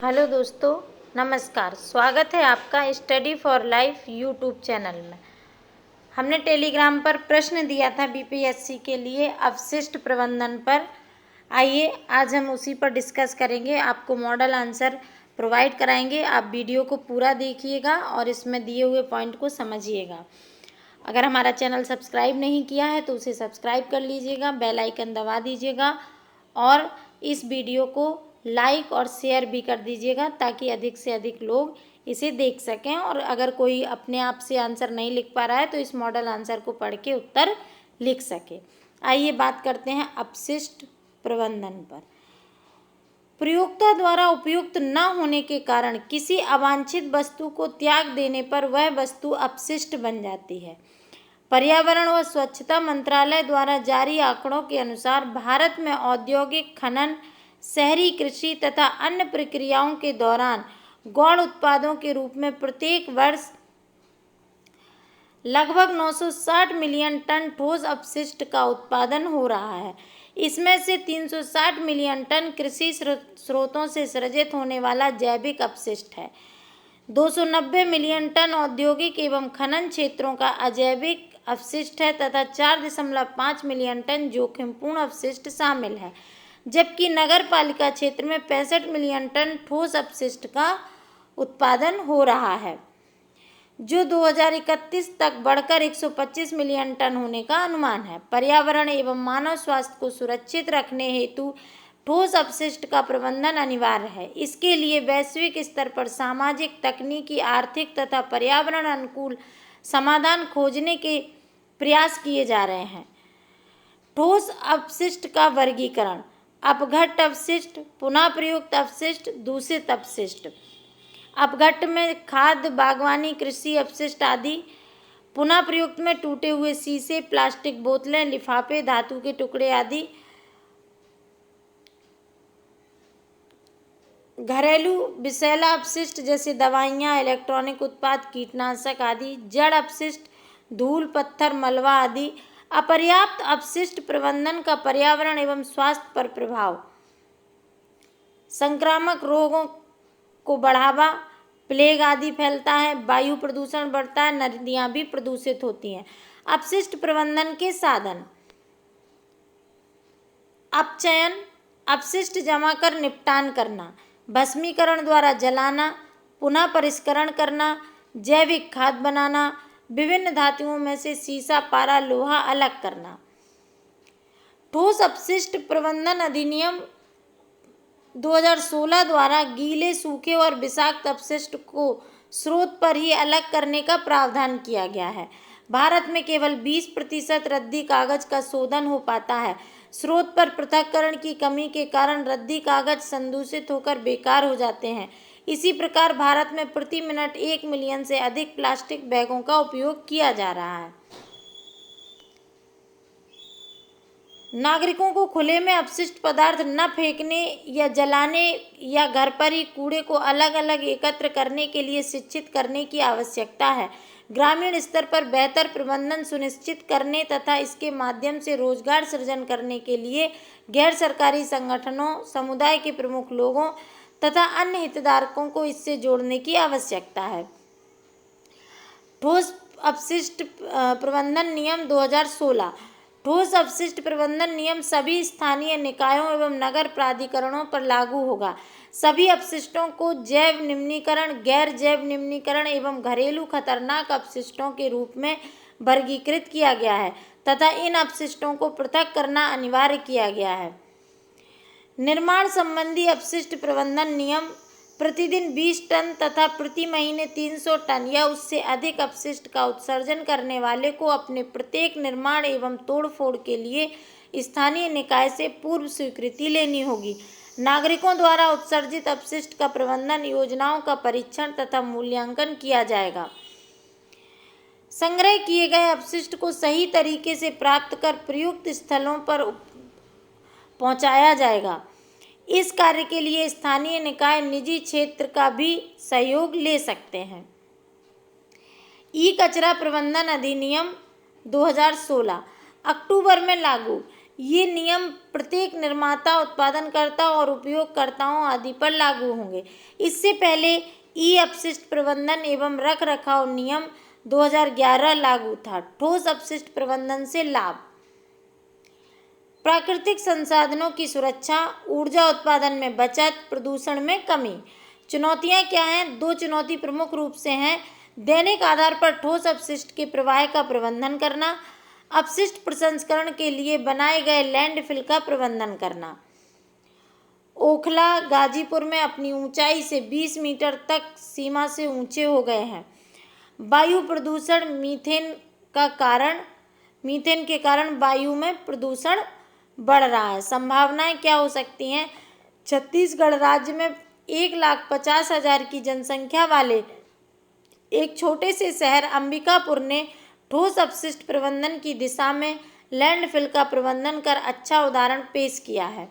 Hello दोस्तों, नमस्कार। स्वागत है आपका study for life YouTube channel में। हमने टेलीग्राम पर प्रश्न दिया था बीपीएससी के लिए अपशिष्ट प्रबंधन पर। आइए आज हम उसी पर डिस्कस करेंगे। आपको मॉडल आंसर प्रोवाइड कराएंगे। आप वीडियो को पूरा देखिएगा और इसमें दिए हुए पॉइंट को समझिएगा। अगर हमारा चैनल सब्सक्राइब नहीं किया है तो उसे सब्सक्राइब कर लीजिएगा, बेल आइकन दबा दीजिएगा और इस वीडियो को लाइक और शेयर भी कर दीजिएगा ताकि अधिक से अधिक लोग इसे देख सकें। और अगर कोई अपने आप से आंसर नहीं लिख पा रहा है तो इस मॉडल आंसर को पढ़ के उत्तर लिख सके। आइए बात करते हैं अपशिष्ट प्रबंधन पर। प्रयोक्ता द्वारा उपयुक्त न होने के कारण किसी अवांछित वस्तु को त्याग देने पर वह वस्तु अपशिष्ट बन जाती है। पर्यावरण व स्वच्छता मंत्रालय द्वारा जारी आंकड़ों के अनुसार भारत में औद्योगिक खनन, शहरी कृषि तथा अन्य प्रक्रियाओं के दौरान गौण उत्पादों के रूप में प्रत्येक वर्ष लगभग 960 मिलियन टन ठोस अपशिष्ट का उत्पादन हो रहा है। इसमें से 360 मिलियन टन कृषि स्रोतों से सृजित होने वाला जैविक अपशिष्ट है। 290 मिलियन टन औद्योगिक एवं खनन क्षेत्रों का अजैविक अपशिष्ट है तथा 4.5 मिलियन टन जोखिमपूर्ण अपशिष्ट शामिल है, जबकि नगर पालिका क्षेत्र में 65 मिलियन टन ठोस अपशिष्ट का उत्पादन हो रहा है, जो 2031 तक बढ़कर 125 मिलियन टन होने का अनुमान है। पर्यावरण एवं मानव स्वास्थ्य को सुरक्षित रखने हेतु ठोस अपशिष्ट का प्रबंधन अनिवार्य है। इसके लिए वैश्विक स्तर पर सामाजिक, तकनीकी, आर्थिक तथा पर्यावरण अनुकूल समाधान खोजने के प्रयास किए जा रहे हैं। ठोस अपशिष्ट का वर्गीकरण: अपघट्य अपशिष्ट, पुनः प्रयुक्त अपशिष्ट, दूषित अपशिष्ट। अपघट्य में खाद्य, बागवानी, कृषि अपशिष्ट आदि। पुनः प्रयुक्त में टूटे हुए शीशे, प्लास्टिक बोतलें, लिफाफे, धातु के टुकड़े आदि। घरेलू विषैला अपशिष्ट जैसे दवाइयाँ, इलेक्ट्रॉनिक उत्पाद, कीटनाशक आदि। जड़ अपशिष्ट, धूल, पत्थर, मलबा आदि। अपर्याप्त अपशिष्ट प्रबंधन का पर्यावरण एवं स्वास्थ्य पर प्रभाव: संक्रामक रोगों को बढ़ावा, प्लेग आदि फैलता है, वायु प्रदूषण बढ़ता है, नदियाँ भी प्रदूषित होती हैं। अपशिष्ट प्रबंधन के साधन: अपचयन, अपशिष्ट जमा कर निपटान करना, भस्मीकरण द्वारा जलाना, पुनः परिष्करण करना, जैविक खाद बनाना, विभिन्न धातुओं में से सीसा, पारा, लोहा अलग करना। ठोस अपशिष्ट प्रबंधन अधिनियम 2016 द्वारा गीले, सूखे और विषाक्त अपशिष्ट को स्रोत पर ही अलग करने का प्रावधान किया गया है। भारत में केवल 20% रद्दी कागज का शोधन हो पाता है। स्रोत पर पृथक्करण की कमी के कारण रद्दी कागज संदूषित होकर बेकार हो जाते हैं। इसी प्रकार भारत में प्रति मिनट 1 मिलियन से अधिक प्लास्टिक बैगों का उपयोग किया जा रहा है। नागरिकों को खुले में अपशिष्ट पदार्थ न फेंकने या जलाने या घर पर ही कूड़े को अलग अलग एकत्र करने के लिए शिक्षित करने की आवश्यकता है। ग्रामीण स्तर पर बेहतर प्रबंधन सुनिश्चित करने तथा इसके माध्यम से रोजगार सृजन करने के लिए गैर सरकारी संगठनों, समुदाय के प्रमुख लोगों तथा अन्य हितधारकों को इससे जोड़ने की आवश्यकता है। ठोस अपशिष्ट प्रबंधन नियम 2016। ठोस अपशिष्ट प्रबंधन नियम सभी स्थानीय निकायों एवं नगर प्राधिकरणों पर लागू होगा। सभी अपशिष्टों को जैव निम्नीकरण, गैर जैव निम्नीकरण एवं घरेलू खतरनाक अपशिष्टों के रूप में वर्गीकृत किया गया है तथा इन अपशिष्टों को पृथक करना अनिवार्य किया गया है। निर्माण संबंधी अपशिष्ट प्रबंधन नियम: प्रतिदिन 20 टन तथा प्रति महीने 300 टन या उससे अधिक अपशिष्ट का उत्सर्जन करने वाले को अपने प्रत्येक निर्माण एवं तोड़फोड़ के लिए स्थानीय निकाय से पूर्व स्वीकृति लेनी होगी। नागरिकों द्वारा उत्सर्जित अपशिष्ट का प्रबंधन योजनाओं का परीक्षण तथा मूल्यांकन किया जाएगा। संग्रह किए गए अपशिष्ट को सही तरीके से प्राप्त कर प्रयुक्त स्थलों पर पहुंचाया जाएगा। इस कार्य के लिए स्थानीय निकाय निजी क्षेत्र का भी सहयोग ले सकते हैं। ई कचरा प्रबंधन अधिनियम 2016 अक्टूबर में लागू। ये नियम प्रत्येक निर्माता, उत्पादनकर्ता और उपयोगकर्ताओं आदि पर लागू होंगे। इससे पहले ई अपशिष्ट प्रबंधन एवं रख रखाव नियम 2011 लागू था। ठोस अपशिष्ट प्रबंधन से लाभ: प्राकृतिक संसाधनों की सुरक्षा, ऊर्जा उत्पादन में बचत, प्रदूषण में कमी। चुनौतियां क्या हैं? 2 चुनौती प्रमुख रूप से हैं। दैनिक आधार पर ठोस अपशिष्ट के प्रवाह का प्रबंधन करना, अपशिष्ट प्रसंस्करण के लिए बनाए गए लैंडफिल का प्रबंधन करना। ओखला गाजीपुर में अपनी ऊंचाई से 20 मीटर तक सीमा से ऊंचे हो गए हैं। वायु प्रदूषण: मीथेन के कारण वायु में प्रदूषण बढ़ रहा है। संभावनाएं क्या हो सकती हैं? छत्तीसगढ़ राज्य में 1,50,000 की जनसंख्या वाले एक छोटे से शहर अंबिकापुर ने ठोस अपशिष्ट प्रबंधन की दिशा में लैंडफिल का प्रबंधन कर अच्छा उदाहरण पेश किया है।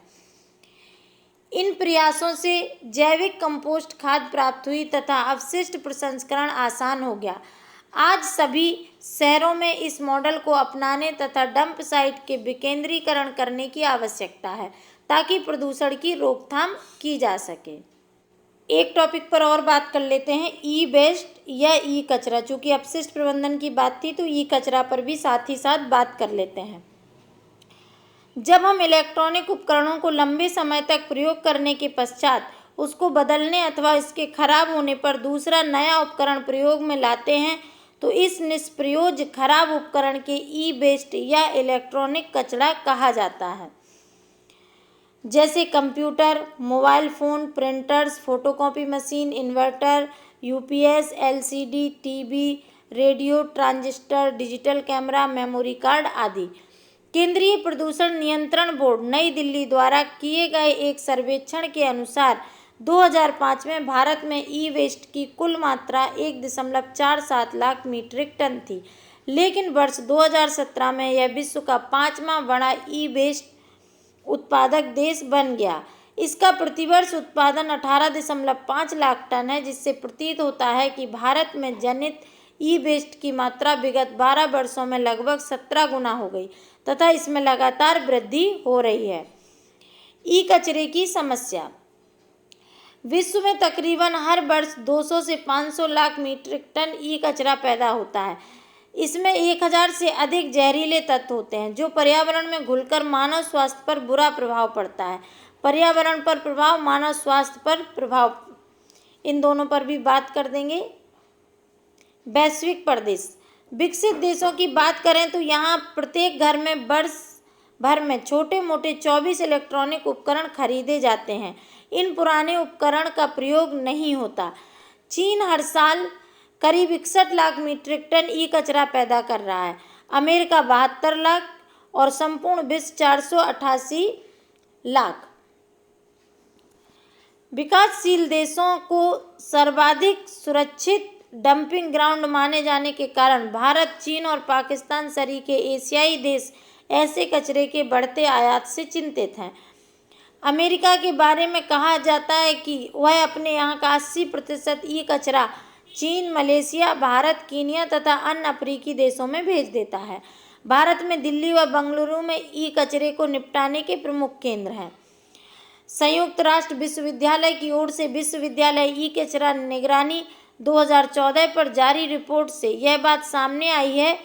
इन प्रयासों से जैविक कंपोस्ट खाद प्राप्त हुई तथा अपशिष्ट प्रसंस्करण आसान हो गया। आज सभी शहरों में इस मॉडल को अपनाने तथा डंप साइट के विकेंद्रीकरण करने की आवश्यकता है ताकि प्रदूषण की रोकथाम की जा सके। एक टॉपिक पर और बात कर लेते हैं, ई वेस्ट या ई कचरा। चूँकि अपशिष्ट प्रबंधन की बात थी तो ई कचरा पर भी साथ ही साथ बात कर लेते हैं। जब हम इलेक्ट्रॉनिक उपकरणों को लंबे समय तक प्रयोग करने के पश्चात उसको बदलने अथवा इसके खराब होने पर दूसरा नया उपकरण प्रयोग में लाते हैं तो इस निष्प्रयोज्य खराब उपकरण के ई वेस्ट या इलेक्ट्रॉनिक कचरा कहा जाता है। जैसे computer, mobile phone, printers, photocopy machine, inverter, UPS, LCD, TV, radio, transistor, digital camera, memory card आदि। केंद्रीय प्रदूषण नियंत्रण बोर्ड नई दिल्ली द्वारा किए गए एक सर्वेक्षण के अनुसार 2005 में भारत में ई वेस्ट की कुल मात्रा 1.47 लाख मीट्रिक टन थी, लेकिन वर्ष 2017 में यह विश्व का 5वां बड़ा ई वेस्ट उत्पादक देश बन गया। इसका प्रतिवर्ष उत्पादन 18.5 लाख टन है, जिससे प्रतीत होता है कि भारत में जनित ई वेस्ट की मात्रा विगत 12 वर्षों में लगभग 17 गुना हो गई तथा इसमें लगातार वृद्धि हो रही है। ई कचरे की समस्या: विश्व में तकरीबन हर वर्ष 200 से 500 लाख मीट्रिक टन ई कचरा पैदा होता है। इसमें 1000 से अधिक जहरीले तत्व होते हैं जो पर्यावरण में घुलकर मानव स्वास्थ्य पर बुरा प्रभाव पड़ता है। पर्यावरण पर प्रभाव, मानव स्वास्थ्य पर प्रभाव, इन दोनों पर भी बात कर देंगे। वैश्विक परिदृश्य: विकसित देशों की बात करें तो यहाँ प्रत्येक घर में वर्ष भर में छोटे मोटे 24 इलेक्ट्रॉनिक उपकरण खरीदे जाते हैं। इन पुराने उपकरण का प्रयोग नहीं होता। चीन हर साल करीब 61 लाख मीट्रिक टन ई कचरा पैदा कर रहा है। अमेरिका 72 लाख और संपूर्ण विश्व 488 लाख। विकासशील देशों को सर्वाधिक सुरक्षित डंपिंग ग्राउंड माने जाने के कारण भारत, चीन और पाकिस्तान सरीखे एशियाई देश ऐसे कचरे के बढ़ते आयात से चिंतित हैं। अमेरिका के बारे में कहा जाता है कि वह अपने यहाँ का 80% ई कचरा चीन, मलेशिया, भारत, कीनिया तथा अन्य अफ्रीकी देशों में भेज देता है। भारत में दिल्ली व बेंगलुरु में ई कचरे को निपटाने के प्रमुख केंद्र हैं। संयुक्त राष्ट्र विश्वविद्यालय की ओर से विश्वविद्यालय ई कचरा निगरानी 2014 पर जारी रिपोर्ट से यह बात सामने आई है।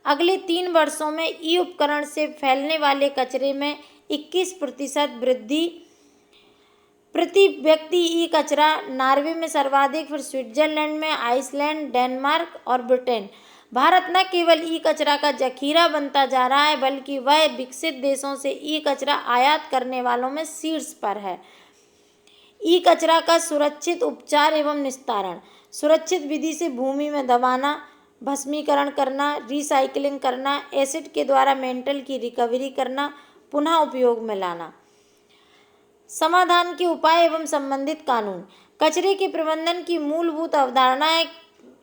अगले 3 वर्षों में ई उपकरण से फैलने वाले कचरे में 21% वृद्धि। प्रति व्यक्ति ई कचरा नॉर्वे में सर्वाधिक, फिर स्विट्जरलैंड में, आइसलैंड, डेनमार्क और ब्रिटेन। भारत न केवल ई कचरा का जखीरा बनता जा रहा है बल्कि वह विकसित देशों से ई कचरा आयात करने वालों में शीर्ष पर है। ई कचरा का सुरक्षित उपचार एवं निस्तारण: सुरक्षित विधि से भूमि में दबाना, भस्मीकरण करना, रिसाइकलिंग करना, एसिड के द्वारा मेटल की रिकवरी करना, पुनः उपयोग में लाना। समाधान के उपाय एवं संबंधित कानून: कचरे के प्रबंधन की मूलभूत अवधारणा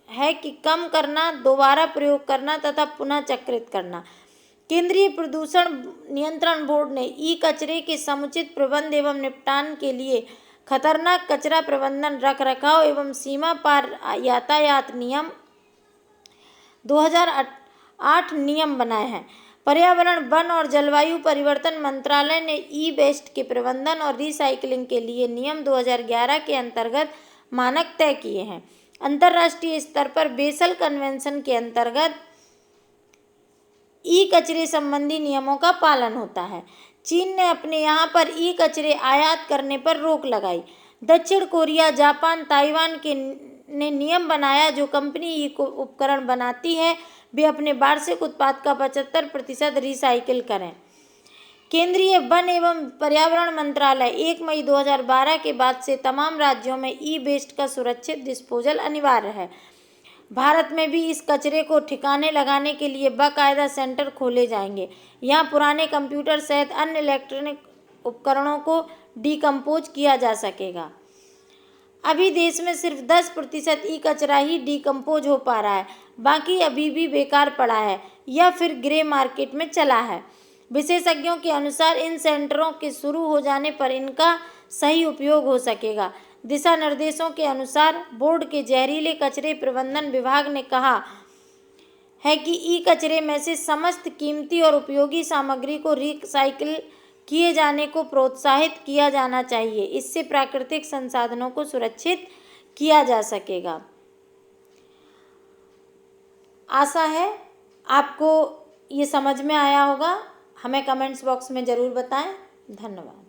है कि कम करना, दोबारा प्रयोग करना तथा पुनः चक्रित करना। केंद्रीय प्रदूषण नियंत्रण बोर्ड ने ई कचरे के समुचित प्रबंध एवं निपटान के लिए खतरनाक कचरा प्रबंधन, रखरखाव एवं सीमा पार यातायात नियम 2008 नियम बनाए हैं। पर्यावरण, वन और जलवायु परिवर्तन मंत्रालय ने ई वेस्ट के प्रबंधन और रिसाइकलिंग के लिए नियम 2011 के अंतर्गत मानक तय किए हैं। अंतर्राष्ट्रीय स्तर पर बेसल कन्वेंशन के अंतर्गत ई कचरे संबंधी नियमों का पालन होता है। चीन ने अपने यहाँ पर ई कचरे आयात करने पर रोक लगाई। दक्षिण कोरिया, जापान, ताइवान ने नियम बनाया जो कंपनी ई उपकरण बनाती है वे अपने वार्षिक उत्पाद का 75% रिसाइकिल करें। केंद्रीय वन एवं पर्यावरण मंत्रालय 1 मई 2012 के बाद से तमाम राज्यों में ई वेस्ट का सुरक्षित डिस्पोजल अनिवार्य है। भारत में भी इस कचरे को ठिकाने लगाने के लिए बाकायदा सेंटर खोले जाएंगे। यहाँ पुराने कंप्यूटर सहित अन्य इलेक्ट्रॉनिक उपकरणों को डिकम्पोज किया जा सकेगा। अभी देश में सिर्फ 10% ई कचरा ही डिकम्पोज हो पा रहा है, बाकी अभी भी बेकार पड़ा है या फिर ग्रे मार्केट में चला है। विशेषज्ञों के अनुसार इन सेंटरों के शुरू हो जाने पर इनका सही उपयोग हो सकेगा। दिशा निर्देशों के अनुसार बोर्ड के जहरीले कचरे प्रबंधन विभाग ने कहा है कि ई कचरे में से समस्त कीमती और उपयोगी सामग्री को रिसाइकिल किए जाने को प्रोत्साहित किया जाना चाहिए। इससे प्राकृतिक संसाधनों को सुरक्षित किया जा सकेगा। आशा है आपको ये समझ में आया होगा। हमें कमेंट्स बॉक्स में ज़रूर बताएं। धन्यवाद।